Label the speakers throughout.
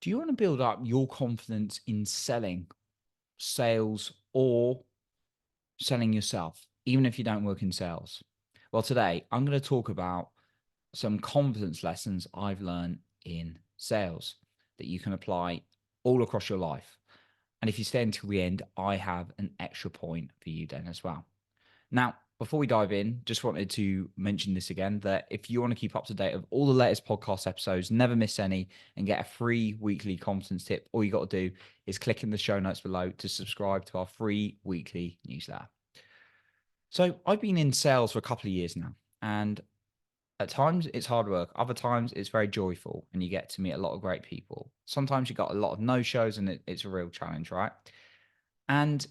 Speaker 1: Do you want to build up your confidence in selling, sales, or selling yourself, even if you don't work in sales? Well, today I'm going to talk about some confidence lessons I've learned in sales that you can apply all across your life. And if you stay until the end, I have an extra point for you then as well. Now, before we dive in, just wanted to mention this again that if you want to keep up to date of all the latest podcast episodes, never miss any, and get a free weekly confidence tip, all you got to do is click in the show notes below to subscribe to our free weekly newsletter. So, I've been in sales for a couple of years now, and at times it's hard work, other times it's very joyful, and you get to meet a lot of great people. Sometimes you got a lot of no shows, and it's a real challenge, right? And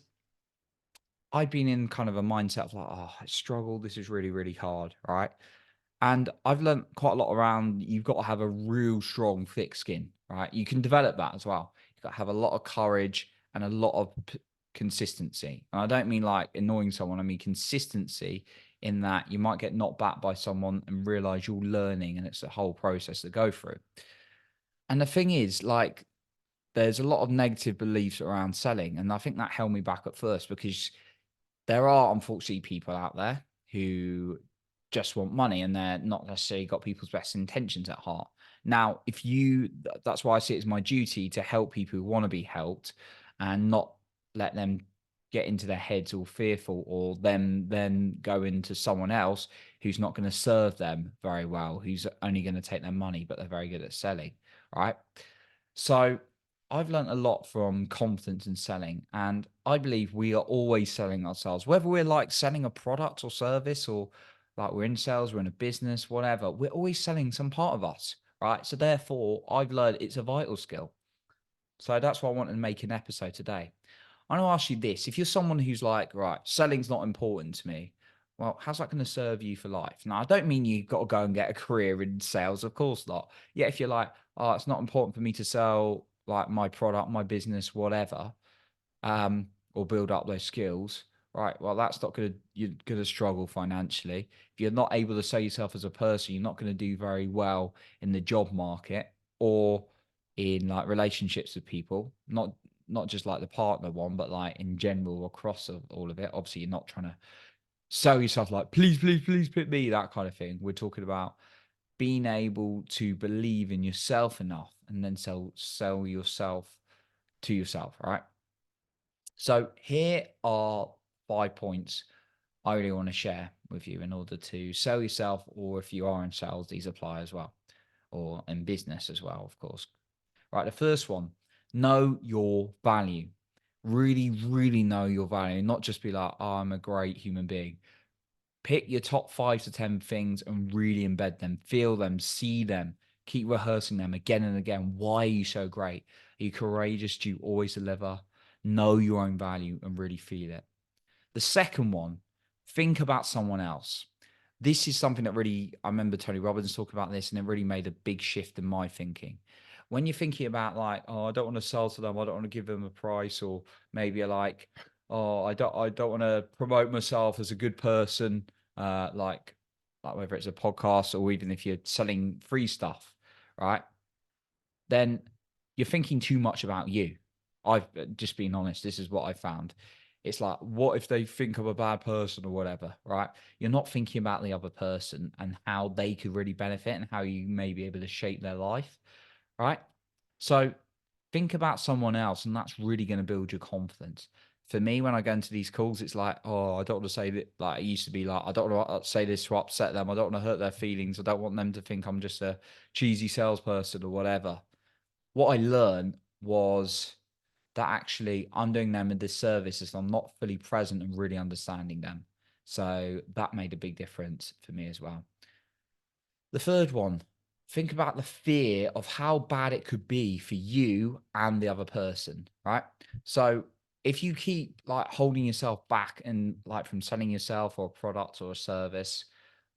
Speaker 1: I've been in kind of a mindset of like, oh, I struggle. This is really, really hard, right? And I've learned quite a lot around you've got to have a real strong, thick skin, right? You can develop that as well. You've got to have a lot of courage and a lot of consistency. And I don't mean like annoying someone, I mean consistency in that you might get knocked back by someone and realize you're learning and it's a whole process to go through. And the thing is, like, there's a lot of negative beliefs around selling. And I think that held me back at first because there are unfortunately people out there who just want money and they're not necessarily got people's best intentions at heart. Now, if you, that's why I see it as my duty to help people who want to be helped and not let them get into their heads all fearful or them then go into someone else who's not going to serve them very well, who's only going to take their money, but they're very good at selling, right? So I've learned a lot from confidence in selling, and I believe we are always selling ourselves, whether we're like selling a product or service, or like we're in sales, we're in a business, whatever. We're always selling some part of us, right? So therefore, I've learned it's a vital skill. So that's why I wanted to make an episode today. I want to ask you this. If you're someone who's like, right, selling's not important to me, well, how's that going to serve you for life? Now, I don't mean you've got to go and get a career in sales, of course not. Yeah, if you're like, oh, it's not important for me to sell like my product, my business, whatever, or build up those skills, right? Well, that's not going to, you're going to struggle financially. If you're not able to sell yourself as a person, you're not going to do very well in the job market or in like relationships with people, not just like the partner one, but like in general across all of it. Obviously, you're not trying to sell yourself like, please, please, please pick me, that kind of thing. We're talking about being able to believe in yourself enough and then sell yourself to yourself, right? So here are 5 points I really want to share with you in order to sell yourself, or if you are in sales, these apply as well, or in business as well, of course. Right, the first one, know your value. Really, really know your value. Not just be like, oh, I'm a great human being. Pick your top 5 to 10 things and really embed them, feel them, see them, keep rehearsing them again and again. Why are you so great? Are you courageous? Do you always deliver? Know your own value and really feel it. The second one, think about someone else. This is something that really, I remember Tony Robbins talking about this, and it really made a big shift in my thinking. When you're thinking about like, oh, I don't want to sell to them, I don't want to give them a price, or maybe you're like, oh, I don't want to promote myself as a good person, like whether it's a podcast or even if you're selling free stuff, right? Then you're thinking too much about you. I've just been honest. This is what I found. It's like, what if they think I'm a bad person or whatever, right? You're not thinking about the other person and how they could really benefit and how you may be able to shape their life, right? So think about someone else, and that's really going to build your confidence. For me, when I go into these calls, it's like, oh, I don't want to say that. Like, it used to be like, I don't want to say this to upset them. I don't want to hurt their feelings. I don't want them to think I'm just a cheesy salesperson or whatever. What I learned was that actually I'm doing them a disservice if I'm not fully present and really understanding them. So that made a big difference for me as well. The third one, think about the fear of how bad it could be for you and the other person, right? So if you keep like holding yourself back and like from selling yourself or a product or a service,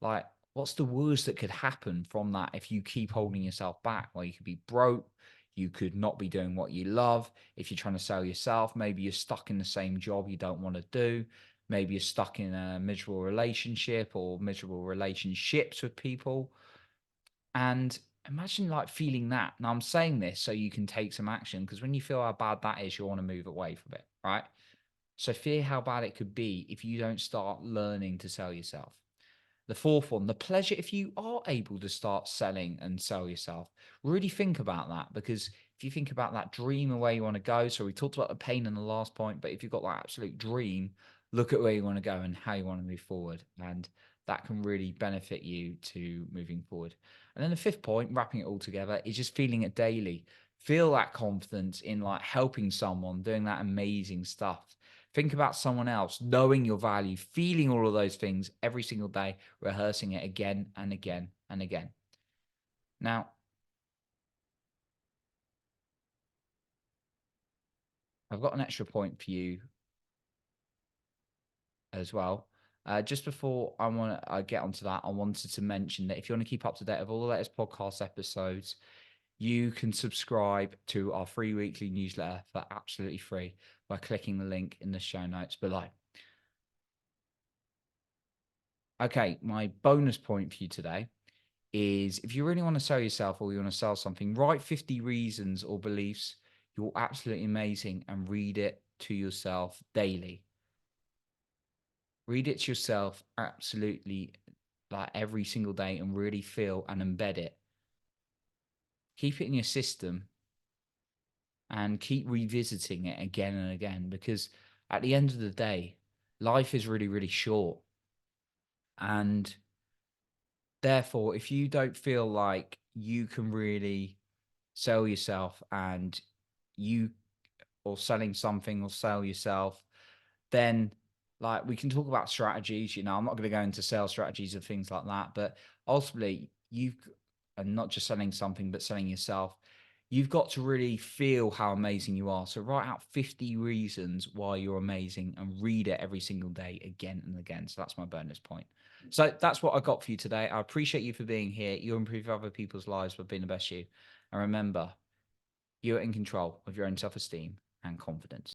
Speaker 1: like what's the worst that could happen from that if you keep holding yourself back? Well, you could be broke, you could not be doing what you love. If you're trying to sell yourself, maybe you're stuck in the same job you don't want to do. Maybe you're stuck in a miserable relationship or miserable relationships with people, and Imagine like feeling that. Now I'm saying this so you can take some action because when you feel how bad that is, you want to move away from it, right? So fear how bad it could be if you don't start learning to sell yourself. The fourth one, the pleasure if you are able to start selling and sell yourself. Really think about that because if you think about that dream and where you want to go, so we talked about the pain in the last point, but if you've got that absolute dream, look at where you want to go and how you want to move forward. And that can really benefit you to moving forward. And then the fifth point, wrapping it all together, is just feeling it daily. Feel that confidence in like helping someone, doing that amazing stuff. Think about someone else, knowing your value, feeling all of those things every single day, rehearsing it again and again and again. Now, I've got an extra point for you as well. Just before I get onto that, I wanted to mention that if you want to keep up to date with all the latest podcast episodes, you can subscribe to our free weekly newsletter for absolutely free by clicking the link in the show notes below. Okay, my bonus point for you today is if you really want to sell yourself or you want to sell something, write 50 reasons or beliefs you're absolutely amazing and read it to yourself daily. Read it to yourself absolutely like every single day and really feel and embed it. Keep it in your system and keep revisiting it again and again because at the end of the day, life is really, really short. And therefore, if you don't feel like you can really sell yourself and you or selling something or sell yourself, then like we can talk about strategies. I'm not going to go into sales strategies and things like that, but ultimately, and not just selling something, but selling yourself, you've got to really feel how amazing you are. So write out 50 reasons why you're amazing and read it every single day again and again. So that's my bonus point. So that's what I got for you today. I appreciate you for being here. You improve other people's lives by being the best you. And remember, you're in control of your own self esteem and confidence.